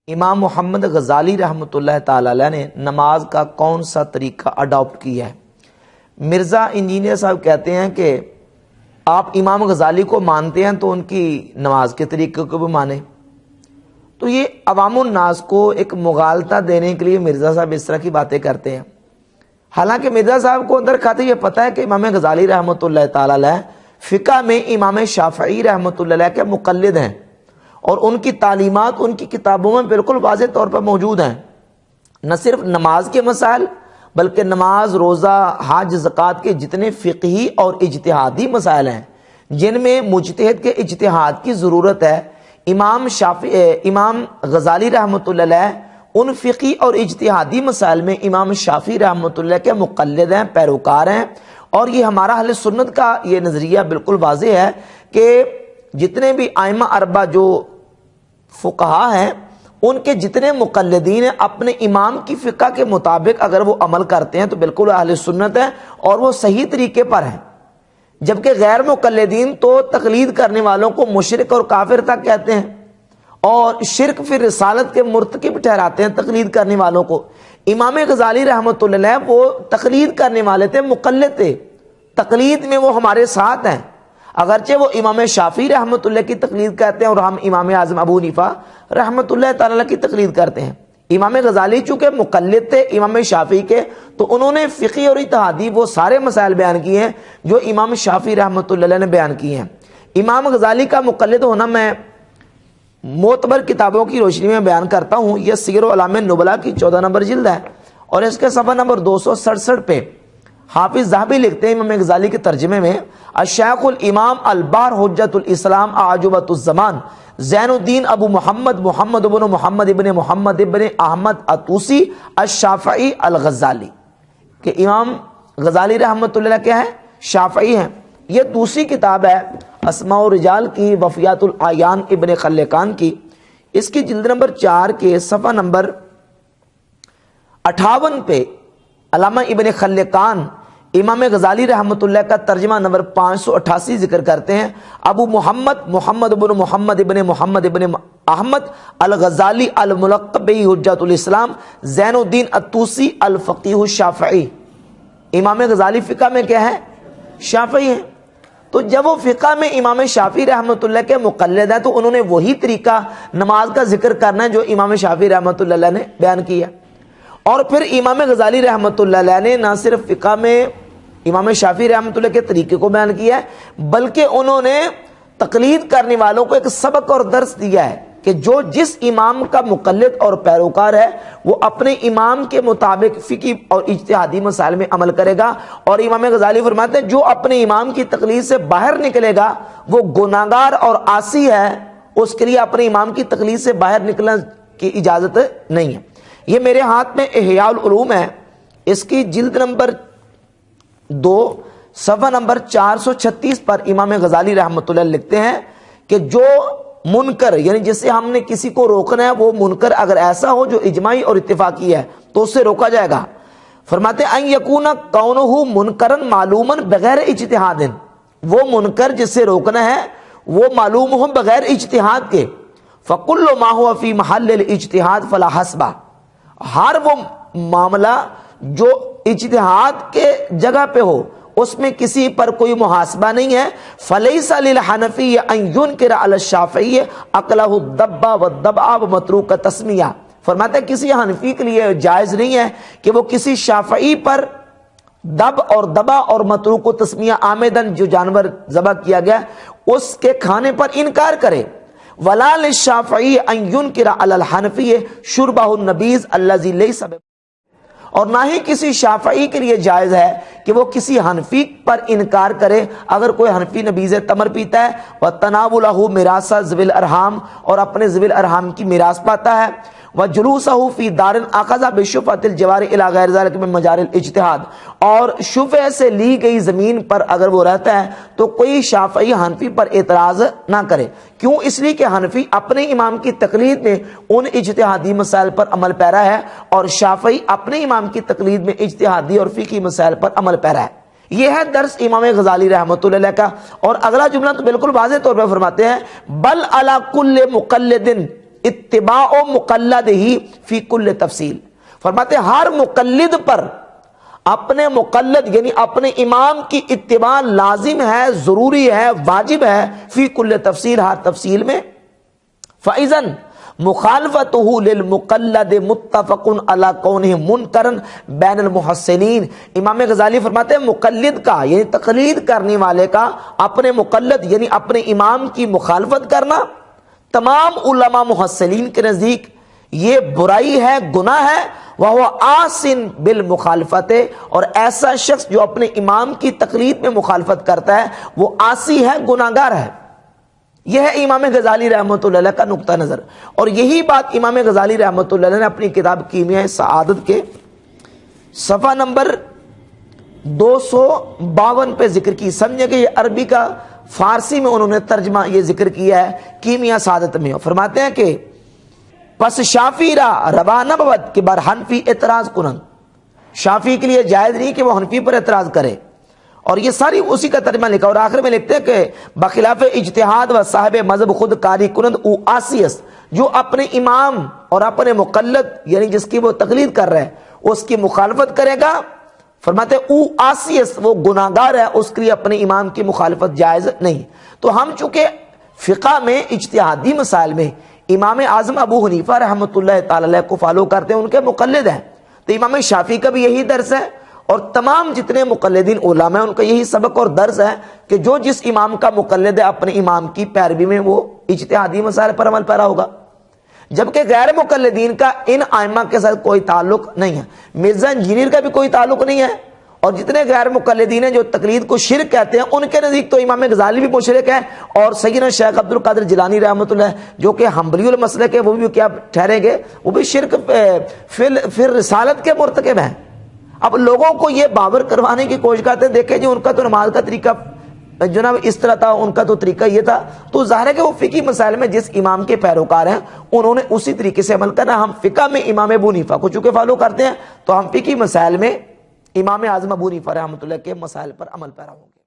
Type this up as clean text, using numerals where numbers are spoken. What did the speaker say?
امام محمد غزالی رحمۃ اللہ تعالی علیہ نے نماز کا کون سا طریقہ اڈاپٹ کیا ہے؟ مرزا انجینئر صاحب کہتے ہیں کہ آپ امام غزالی کو مانتے ہیں تو ان کی نماز کے طریقے کو بھی مانیں۔ تو یہ عوام الناس کو ایک مغالطہ دینے کے لیے مرزا صاحب اس طرح کی باتیں کرتے ہیں، حالانکہ مرزا صاحب کو اندر کھاتے یہ پتہ ہے کہ امام غزالی رحمۃ اللہ تعالی علیہ فقہ میں امام شافعی رحمۃ اللہ علیہ کے مقلد ہیں، اور ان کی تعلیمات ان کی کتابوں میں بالکل واضح طور پر موجود ہیں۔ نہ صرف نماز کے مسائل بلکہ نماز، روزہ، حج، زکوٰۃ کے جتنے فقہی اور اجتہادی مسائل ہیں جن میں مجتہد کے اجتہاد کی ضرورت ہے، امام غزالی رحمۃ اللہ علیہ ان فقہی اور اجتہادی مسائل میں امام شافعی رحمۃ اللہ کے مقلد ہیں، پیروکار ہیں۔ اور یہ ہمارا اہل سنت کا یہ نظریہ بالکل واضح ہے کہ جتنے بھی ائمہ اربعہ جو فقہا ہیں ان کے جتنے مقلدین ہیں اپنے امام کی فقہ کے مطابق اگر وہ عمل کرتے ہیں تو بالکل اہل سنت ہیں اور وہ صحیح طریقے پر ہیں، جبکہ غیر مقلدین تو تقلید کرنے والوں کو مشرک اور کافر تک کہتے ہیں، اور شرک فی رسالت کے مرتکب ٹھہراتے ہیں تقلید کرنے والوں کو۔ امام غزالی رحمۃ اللہ علیہ وہ تقلید کرنے والے تھے، مقلد تھے، تقلید میں وہ ہمارے ساتھ ہیں، اگرچہ وہ امام شافعی رحمۃ اللہ کی تقلید کرتے ہیں اور ہم امام اعظم ابو حنیفہ رحمۃ اللہ تعالی کی تقلید کرتے ہیں۔ امام غزالی چونکہ مقلد تھے امام شافعی کے، تو انہوں نے فقہی اور اجتہادی وہ سارے مسائل بیان کیے ہیں جو امام شافعی رحمۃ اللہ نے بیان کیے ہیں۔ امام غزالی کا مقلد ہونا میں معتبر کتابوں کی روشنی میں بیان کرتا ہوں۔ یہ سیر اعلام نبلاء کی 14 نمبر جلد ہے، اور اس کے صفحہ نمبر 267 پہ حافظ ذہبی لکھتے ہیں امام غزالی کے ترجمے میں: الشیخ الامام البار حجت الاسلام اعجوبۃ الزمان زین الدین ابو محمد محمد بن محمد ابن محمد ابن احمد الطوسی الشافعی الغزالی، کہ امام غزالی رحمۃ اللہ کیا ہے؟ شافعی ہیں۔ یہ دوسری کتاب ہے اسماء الرجال کی، وفیات الاعیان ابن خلقان کی، اس کی جلد نمبر 4 کے صفحہ نمبر 58 پہ علامہ ابن خلقان امام غزالی رحمۃ اللہ کا ترجمہ نمبر 588 ذکر کرتے ہیں: ابو محمد محمد بن محمد ابن محمد ابن احمد الغزالی الملقب بہ حجت الاسلام زین الدین الطوسی الفقیہ الشافعی۔ امام غزالی فقہ میں کیا ہے؟ شافعی ہیں۔ تو جب وہ فقہ میں امام شافعی رحمۃ اللہ کے مقلد ہیں تو انہوں نے وہی طریقہ نماز کا ذکر کرنا ہے جو امام شافعی رحمۃ اللہ نے بیان کیا۔ اور پھر امام غزالی رحمۃ اللہ علیہ نے نہ صرف فقہ میں امام شافعی رحمۃ اللہ کے طریقے کو بیان کیا ہے بلکہ انہوں نے تقلید کرنے والوں کو ایک سبق اور درس دیا ہے کہ جو جس امام کا مقلد اور پیروکار ہے وہ اپنے امام کے مطابق فقہی اور اجتہادی مسائل میں عمل کرے گا۔ اور امام غزالی فرماتے ہیں جو اپنے امام کی تقلید سے باہر نکلے گا وہ گناہگار اور عاصی ہے، اس کے لیے اپنے امام کی تقلید سے باہر نکلنے کی اجازت نہیں ہے۔ یہ میرے ہاتھ میں احیاء العلوم ہے، اس کی جلد نمبر 2 صفحہ نمبر 436 پر امام غزالی رحمۃ اللہ لکھتے ہیں کہ جو منکر یعنی جس سے ہم نے کسی کو روکنا ہے وہ منکر اگر ایسا ہو جو اجماعی اور اتفاقی ہے تو اس سے روکا جائے گا۔ فرماتے ہیں ان یکون کونہ منکرن معلوما بغیر اجتہاد، وہ منکر جس سے روکنا ہے وہ معلوم ہو بغیر اجتہاد کے، فکل ما هو فی محل الاجتہاد فلا حسبہ، ہر وہ معاملہ جو اجتہاد کے جگہ پہ ہو اس میں کسی پر کوئی محاسبہ نہیں ہے۔ فلیس للحنفی ان ینکر علی الشافعی عقلہ الدب والدبع ومتروک تسمیہ، فرماتا ہے کسی حنفی کے لیے جائز نہیں ہے کہ وہ کسی شافعی پر دب اور دبا اور متروک و تسمیہ آمدن جو جانور ذبح کیا گیا اس کے کھانے پر انکار کرے۔ ولا للشافعی ان ینکر علی الحنفی شربہ النبیذ الذی لیس، اور نہ ہی کسی شافعی کے لیے جائز ہے کہ وہ کسی حنفی پر انکار کرے اگر کوئی حنفی نبیذ تمر پیتا ہے، وَتَنَاوُلَهُ مِرَاثَ ذوی الارحام، اور اپنے ذوی الارحام کی میراث پاتا ہے، وَجُلُوسَهُ فِي دَارٍ أَخَذَ بِشُفْعَةِ الْجَوَارِ إِلَى غَيْرِ ذَلِكَ مِن مَجَارِ الْاجْتِهَاد، اور شفع سے لی گئی زمین پر اگر وہ رہتا ہے تو کوئی شافعی حنفی پر اعتراض نہ کرے۔ کیوں؟ اس لیے کہ حنفی اپنے امام کی تقلید میں ان اجتہادی مسائل پر عمل پیرا ہے اور شافعی اپنے امام کی تقلید میں اجتہادی اور فقہی مسائل پر عمل پیرا ہے۔ یہ ہے درس امام غزالی رحمۃ اللہ کا۔ اور اگلا جملہ تو بالکل واضح طور پر فرماتے ہیں بل علی کل مقلد اتباع مقلدہ فی کل تفصیل، فرماتے ہیں ہر مقلد پر اپنے مقلد یعنی اپنے امام کی اتباع لازم ہے، ضروری ہے، واجب ہے، فی کل تفصیل، ہر تفصیل میں۔ فَإِذَن مخالفتہ للمقلد متفق علی کونہ منکرا بین المحسنین، امام غزالی فرماتے ہیں مقلد کا یعنی تقلید کرنے والے کا اپنے مقلد یعنی اپنے امام کی مخالفت کرنا تمام علماء محسنین کے نزدیک یہ برائی ہے، گناہ ہے۔ وَهُوَ آسن بالمخالفت، اور ایسا شخص جو اپنے امام کی تقلید میں مخالفت کرتا ہے وہ آسی ہے، گناہگار ہے۔ یہ ہے امام غزالی رحمۃ اللہ علیہ کا نقطہ نظر، اور یہی بات امام غزالی رحمۃ اللہ علیہ نے اپنی کتاب کیمیاء سعادت کے صفحہ نمبر 252 پہ ذکر کی۔ سمجھے کہ یہ عربی کا فارسی میں انہوں نے ترجمہ یہ ذکر کیا ہے کیمیاء سعادت میں، فرماتے ہیں کہ پس شافی را روا نہ بود کہ بر حنفی اعتراض کنن، شافی کے لیے جائز نہیں کہ وہ حنفی پر اعتراض کرے، اور یہ ساری اسی کا ترجمہ لکھا، اور آخر میں لکھتے ہیں کہ بخلاف اجتہاد و صاحب مذہب خود کاری کنند او آسیس، جو اپنے امام اور اپنے مقلد یعنی جس کی وہ تقلید کر رہے ہیں اس کی مخالفت کرے گا، فرماتے او آسیس وہ گناہگار ہے، اس کے لیے اپنے امام کی مخالفت جائز نہیں۔ تو ہم چونکہ فقہ میں اجتہادی مسائل میں امام اعظم ابو حنیفہ رحمۃ اللہ تعالی علیہ کو فالو کرتے ہیں، ان کے مقلد ہیں، تو امام شافعی کا بھی یہی درس ہے، اور تمام جتنے مقلدین علماء ہیں ان کا یہی سبق اور درس ہے کہ جو جس امام کا مقلد ہے اپنے امام کی پیروی میں وہ اجتہادی مسائل پر عمل پیرا ہوگا، جبکہ غیر مقلدین کا ان ائمہ کے ساتھ کوئی تعلق نہیں ہے۔ مرزا انجینئر کا بھی کوئی تعلق نہیں ہے، اور جتنے غیر مقلدین ہیں جو تقلید کو شرک کہتے ہیں ان کے نزدیک تو امام غزالی بھی مشرک ہے، اور سیدنا شیخ عبد القادر جیلانی رحمۃ اللہ جو کہ حنبلی المسلک ہے وہ بھی کیا ٹھہریں گے، وہ بھی شرک پھر رسالت کے مرتکب ہیں۔ اب لوگوں کو یہ باور کروانے کی کوشش کرتے ہیں، دیکھیں جی ان کا تو نماز کا طریقہ جناب اس طرح تھا، ان کا تو طریقہ یہ تھا، تو ظاہر ہے کہ وہ فقہی مسائل میں جس امام کے پیروکار ہیں انہوں نے اسی طریقے سے عمل کرنا۔ ہم فقہ میں امام ابو حنیفہ کو چونکہ فالو کرتے ہیں تو ہم فقہی مسائل میں امام اعظم ابو حنیفہ رحمۃ اللہ کے مسائل پر عمل پیرا ہوں گے۔